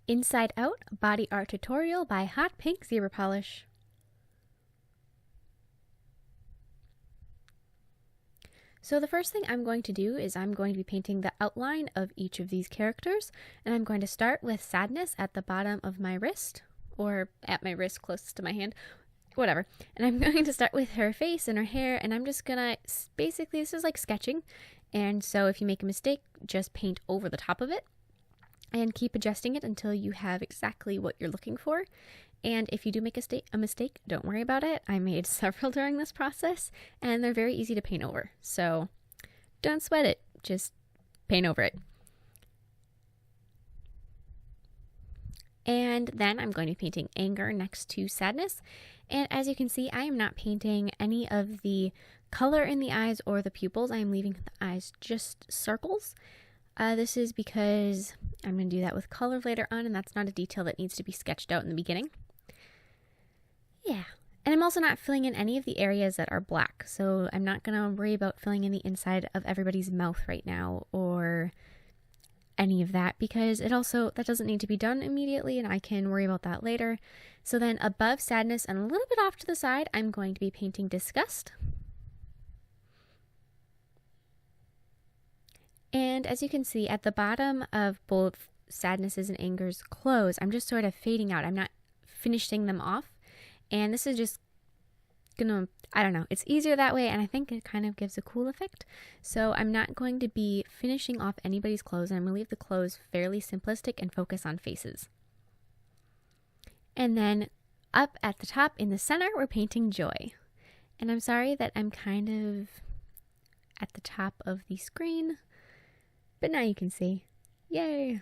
Inside Out Body Art Tutorial by Hotpinkzebrapolish. So the first thing I'm going to do is I'm going to be painting the outline of each of these characters, and I'm going to start with Sadness at the bottom of my wrist, or at my wrist closest to my hand, whatever. And I'm going to start with her face and her hair, and I'm just gonna, basically this is like sketching, and so if you make a mistake, just paint over the top of it and keep adjusting it until you have exactly what you're looking for. And if you do make a mistake, don't worry about it. I made several during this process, and they're very easy to paint over. So don't sweat it, just paint over it. And then I'm going to be painting anger next to sadness. And as you can see, I am not painting any of the color in the eyes or the pupils. I am leaving the eyes just circles. This is because I'm going to do that with color later on, and that's not a detail that needs to be sketched out in the beginning. Yeah, and I'm also not filling in any of the areas that are black, so I'm not going to worry about filling in the inside of everybody's mouth right now or any of that, because that doesn't need to be done immediately, and I can worry about that later. So then above sadness and a little bit off to the side, I'm going to be painting Disgust. And as you can see, at the bottom of both Sadness's and Anger's clothes, I'm just sort of fading out. I'm not finishing them off. And this is just gonna, I don't know, it's easier that way, and I think it kind of gives a cool effect. So I'm not going to be finishing off anybody's clothes, and I'm gonna leave the clothes fairly simplistic and focus on faces. And then up at the top in the center, we're painting Joy. And I'm sorry that I'm kind of at the top of the screen, but now you can see. Yay!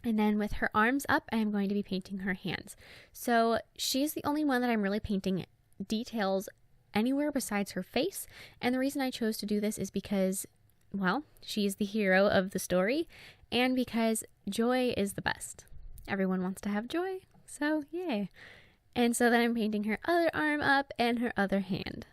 And then with her arms up, I am going to be painting her hands. So she's the only one that I'm really painting details anywhere besides her face. And the reason I chose to do this is because, well, she's the hero of the story, and because Joy is the best. Everyone wants to have joy, so yay. And so then I'm painting her other arm up and her other hand.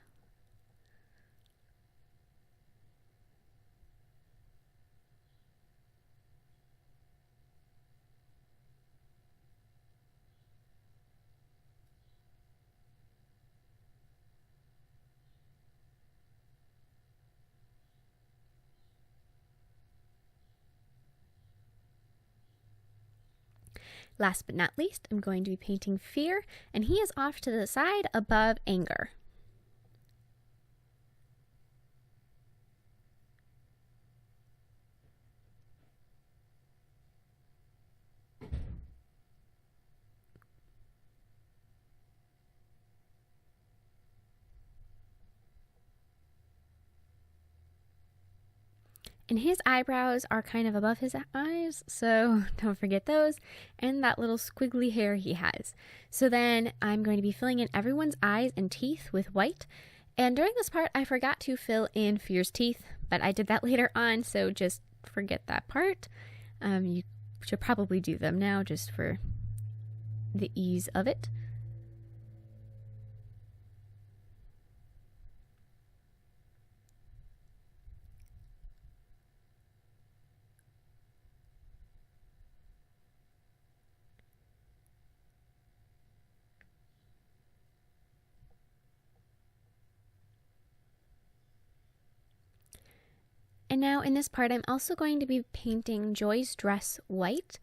Last but not least, I'm going to be painting Fear, and he is off to the side above Anger. And his eyebrows are kind of above his eyes, so don't forget those, and that little squiggly hair he has. So then I'm going to be filling in everyone's eyes and teeth with white. And during this part, I forgot to fill in Fear's teeth, but I did that later on, so just forget that part. You should probably do them now just for the ease of it. And now in this part, I'm also going to be painting Joy's dress white.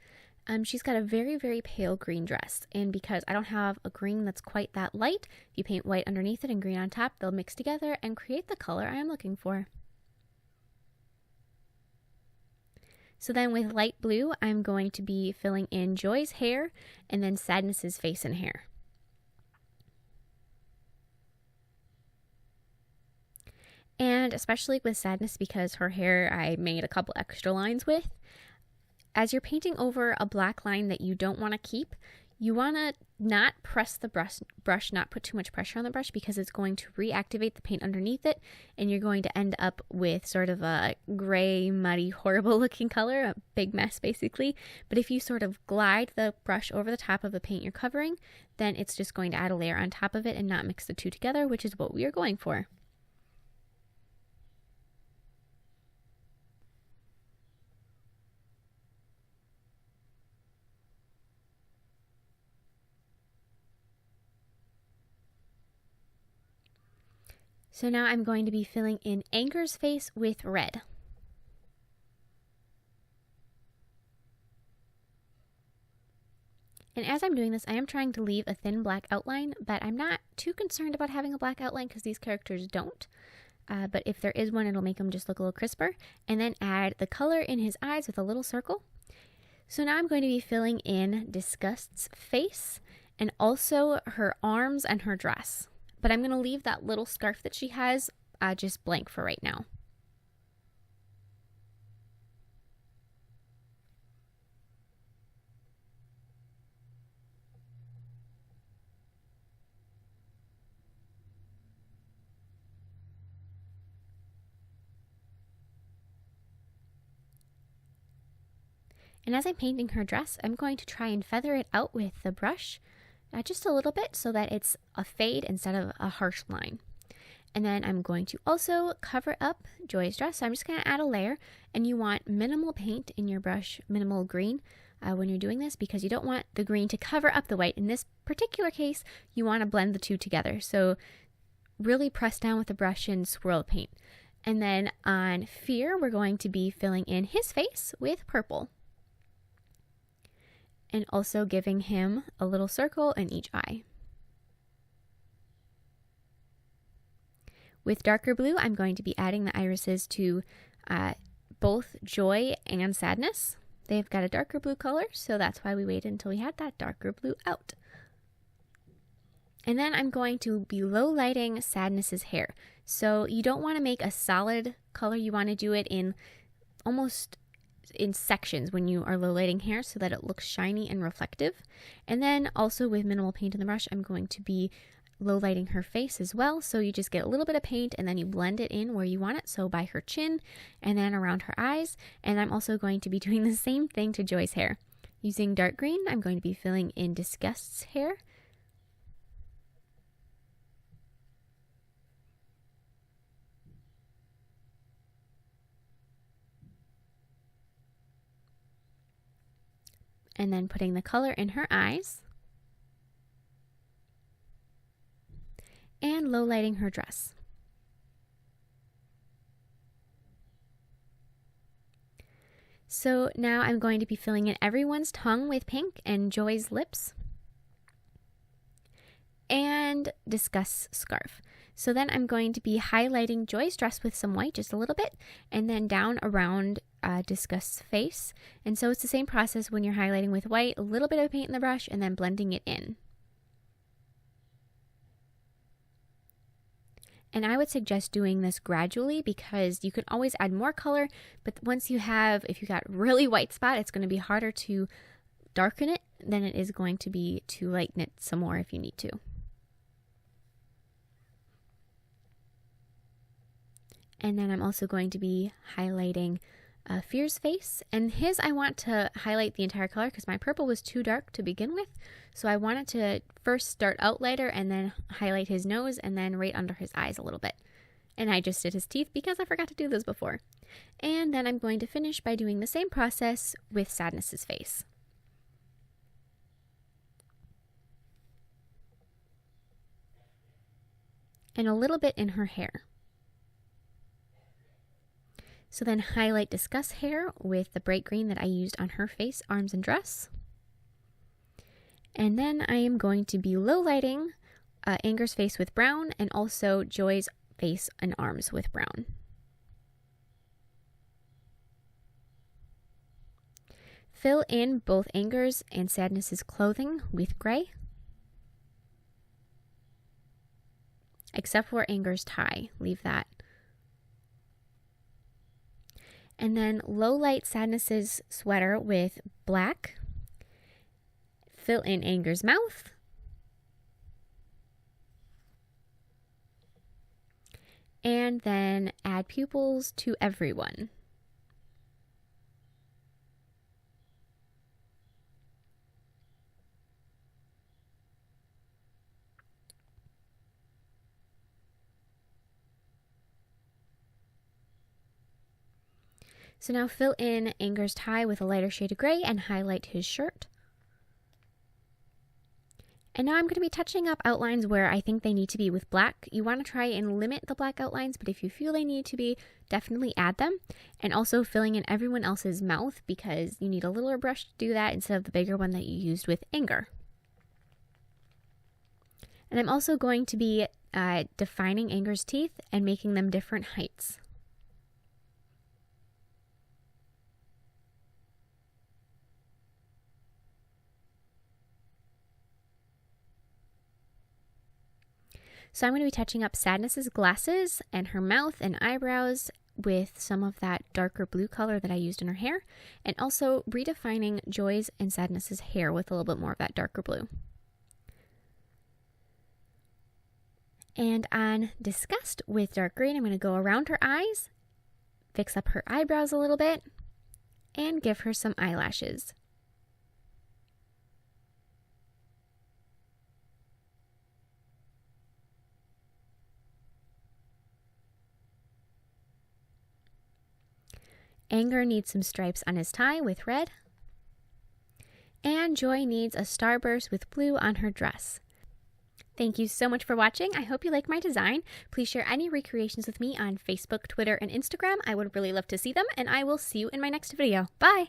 She's got a very, very pale green dress, and because I don't have a green that's quite that light, if you paint white underneath it and green on top, they'll mix together and create the color I am looking for. So then with light blue, I'm going to be filling in Joy's hair and then Sadness's face and hair. And especially with Sadness, because her hair I made a couple extra lines with. As you're painting over a black line that you don't want to keep, you want to not press the brush, not put too much pressure on the brush, because it's going to reactivate the paint underneath it, and you're going to end up with sort of a gray, muddy, horrible looking color, a big mess basically. But if you sort of glide the brush over the top of the paint you're covering, then it's just going to add a layer on top of it and not mix the two together, which is what we are going for. So now I'm going to be filling in Anger's face with red. And as I'm doing this, I am trying to leave a thin black outline, but I'm not too concerned about having a black outline because these characters don't. But if there is one, it'll make them just look a little crisper. And then add the color in his eyes with a little circle. So now I'm going to be filling in Disgust's face and also her arms and her dress. But I'm going to leave that little scarf that she has just blank for right now. And as I'm painting her dress, I'm going to try and feather it out with the brush just a little bit so that it's a fade instead of a harsh line. And then I'm going to also cover up Joy's dress. So I'm just going to add a layer, and you want minimal paint in your brush, minimal green when you're doing this, because you don't want the green to cover up the white. In this particular case, you want to blend the two together. So really press down with the brush and swirl the paint. And then on Fear, we're going to be filling in his face with purple. And also giving him a little circle in each eye. With darker blue, I'm going to be adding the irises to both Joy and Sadness. They've got a darker blue color, so that's why we waited until we had that darker blue out. And then I'm going to be low lighting Sadness's hair. So you don't want to make a solid color, you want to do it in almost in sections when you are low lighting hair so that it looks shiny and reflective. And then also with minimal paint in the brush, I'm going to be low lighting her face as well. So you just get a little bit of paint and then you blend it in where you want it. So by her chin and then around her eyes. And I'm also going to be doing the same thing to Joy's hair. Using dark green, I'm going to be filling in Disgust's hair. And then putting the color in her eyes. And low lighting her dress. So now I'm going to be filling in everyone's tongue with pink and Joy's lips. And Disgust's scarf. So then I'm going to be highlighting Joy's dress with some white, just a little bit, and then down around Disgust's face. And so it's the same process when you're highlighting with white, a little bit of paint in the brush, and then blending it in. And I would suggest doing this gradually because you can always add more color, but once you have, if you got really white spot, it's going to be harder to darken it than it is going to be to lighten it some more if you need to. And then I'm also going to be highlighting Fear's face. And his, I want to highlight the entire color because my purple was too dark to begin with. So I wanted to first start out lighter and then highlight his nose and then right under his eyes a little bit. And I just did his teeth because I forgot to do those before. And then I'm going to finish by doing the same process with Sadness's face. And a little bit in her hair. So then highlight Disgust's hair with the bright green that I used on her face, arms, and dress. And then I am going to be low lighting Anger's face with brown and also Joy's face and arms with brown. Fill in both Anger's and Sadness's clothing with gray. Except for Anger's tie, leave that. And then low light Sadness's sweater with black. Fill in Anger's mouth. And then add pupils to everyone. So now fill in Anger's tie with a lighter shade of gray and highlight his shirt. And now I'm going to be touching up outlines where I think they need to be with black. You want to try and limit the black outlines, but if you feel they need to be, definitely add them. And also filling in everyone else's mouth, because you need a littler brush to do that instead of the bigger one that you used with Anger. And I'm also going to be defining Anger's teeth and making them different heights. So I'm going to be touching up Sadness's glasses and her mouth and eyebrows with some of that darker blue color that I used in her hair, and also redefining Joy's and Sadness's hair with a little bit more of that darker blue. And on Disgust with dark green, I'm going to go around her eyes, fix up her eyebrows a little bit, and give her some eyelashes. Anger needs some stripes on his tie with red. And Joy needs a starburst with blue on her dress. Thank you so much for watching. I hope you like my design. Please share any recreations with me on Facebook, Twitter, and Instagram. I would really love to see them, and I will see you in my next video. Bye!